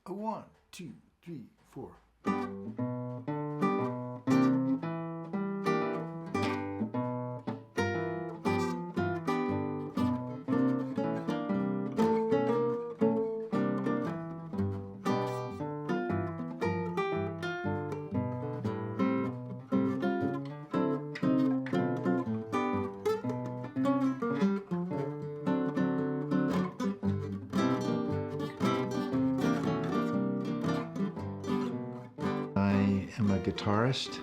A 1, 2, 3, 4. I am a guitarist.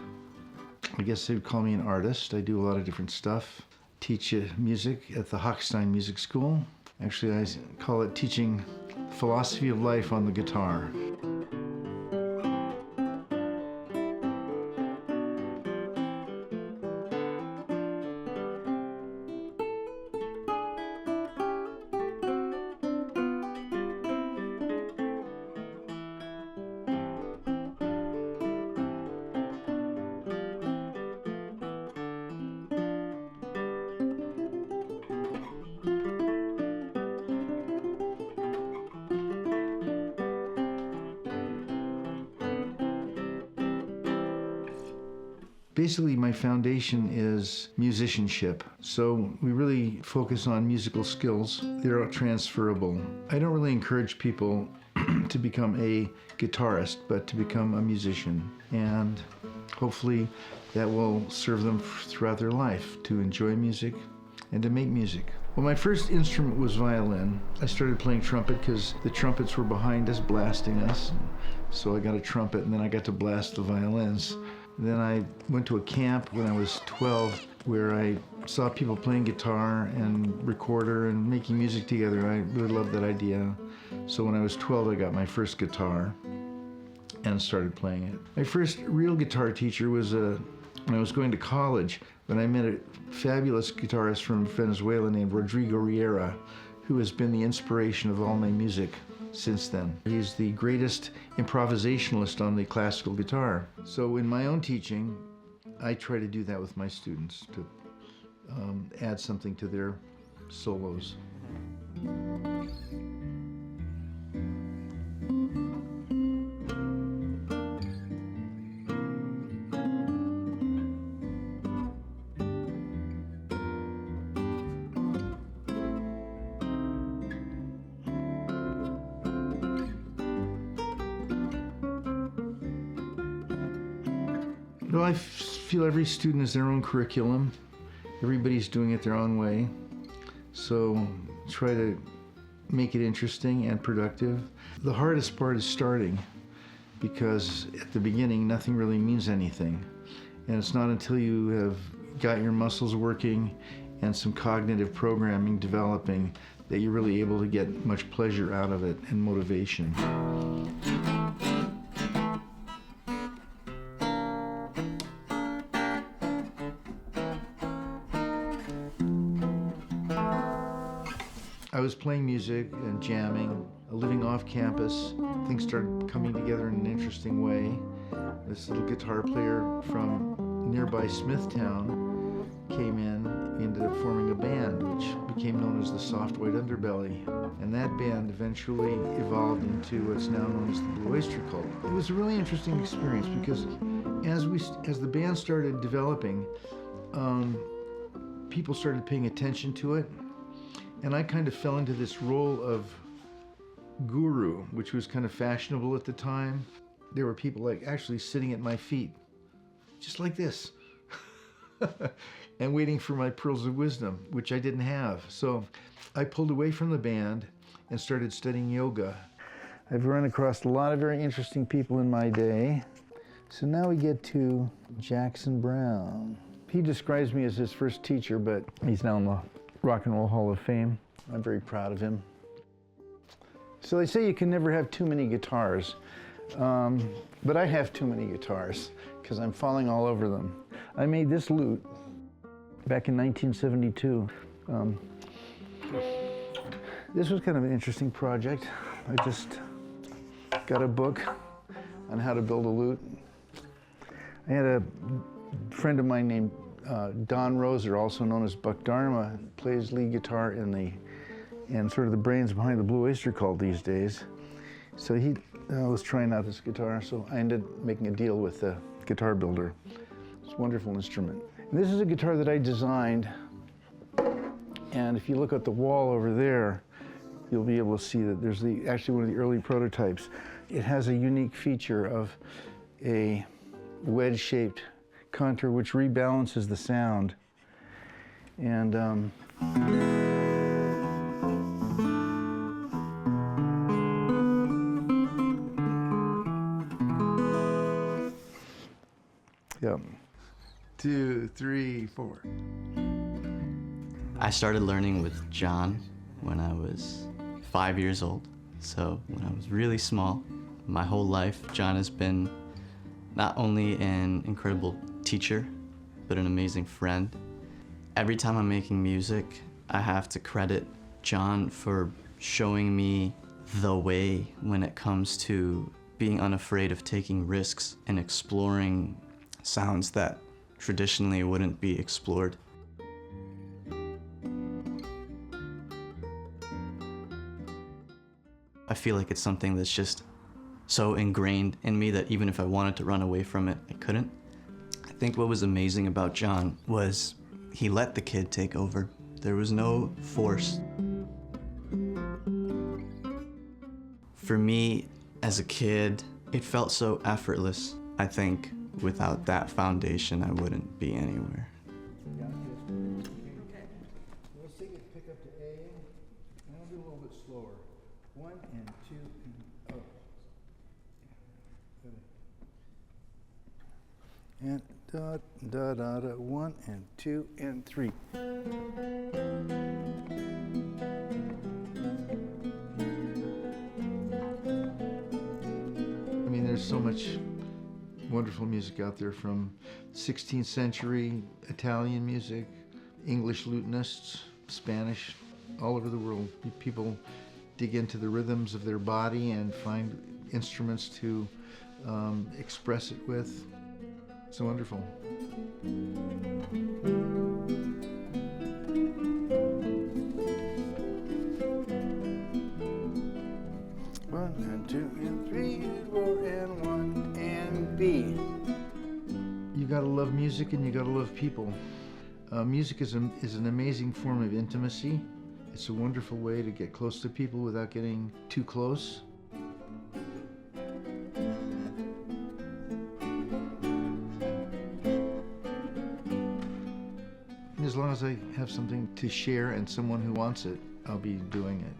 I guess they would call me an artist. I do a lot of different stuff. Teach music at the Hochstein Music School. Actually, I call it teaching philosophy of life on the guitar. Basically, my foundation is musicianship. So we really focus on musical skills. They're transferable. I don't really encourage people to become a guitarist, but to become a musician. And hopefully that will serve them throughout their life, to enjoy music and to make music. Well, my first instrument was violin. I started playing trumpet because the trumpets were behind us, blasting us. So I got a trumpet, and then I got to blast the violins. Then I went to a camp when I was 12 where I saw people playing guitar and recorder and making music together. I really loved that idea. So when I was 12, I got my first guitar and started playing it. My first real guitar teacher was when I was going to college, when I met a fabulous guitarist from Venezuela named Rodrigo Riera, who has been the inspiration of all my music since then. He's the greatest improvisationalist on the classical guitar. So in my own teaching, I try to do that with my students, to add something to their solos. Well, I feel every student has their own curriculum. Everybody's doing it their own way. So try to make it interesting and productive. The hardest part is starting, because at the beginning, nothing really means anything. And it's not until you have got your muscles working and some cognitive programming developing that you're really able to get much pleasure out of it and motivation. I was playing music and jamming, living off campus. Things started coming together in an interesting way. This little guitar player from nearby Smithtown came in, ended up forming a band which became known as the Soft White Underbelly. And that band eventually evolved into what's now known as the Blue Oyster Cult. It was a really interesting experience because as the band started developing, people started paying attention to it. And I kind of fell into this role of guru, which was kind of fashionable at the time. There were people like actually sitting at my feet, just like this, and waiting for my pearls of wisdom, which I didn't have. So I pulled away from the band and started studying yoga. I've run across a lot of very interesting people in my day. So now we get to Jackson Browne. He describes me as his first teacher, but he's now in the Rock and Roll Hall of Fame. I'm very proud of him. So they say you can never have too many guitars, but I have too many guitars because I'm falling all over them. I made this lute back in 1972. This was kind of an interesting project. I just got a book on how to build a lute. I had a friend of mine named Don Roser, also known as Buck Dharma, plays lead guitar and sort of the brains behind the Blue Oyster Cult these days. So he was trying out this guitar, so I ended up making a deal with the guitar builder. It's a wonderful instrument. And this is a guitar that I designed, and if you look at the wall over there, you'll be able to see that there's actually one of the early prototypes. It has a unique feature of a wedge-shaped contour which rebalances the sound. And yeah. 2, 3, 4. I started learning with John when I was 5 years old. So when I was really small, my whole life, John has been not only an incredible teacher, but an amazing friend. Every time I'm making music, I have to credit John for showing me the way when it comes to being unafraid of taking risks and exploring sounds that traditionally wouldn't be explored. I feel like it's something that's just so ingrained in me that even if I wanted to run away from it, I couldn't. I think what was amazing about John was he let the kid take over. There was no force. For me, as a kid, it felt so effortless. I think without that foundation, I wouldn't be anywhere. We'll sing it, pick up to A, and I'll do a little bit slower. 1 and 2 and up. And da da da da, 1 and 2 and 3. I mean, there's so much wonderful music out there, from 16th century Italian music, English lutenists, Spanish, all over the world. People dig into the rhythms of their body and find instruments to express it with. It's wonderful. 1 and 2 and 3 and 4 and 1 and B. You gotta love music and you gotta love people. Music is an amazing form of intimacy. It's a wonderful way to get close to people without getting too close. And as long as I have something to share and someone who wants it, I'll be doing it.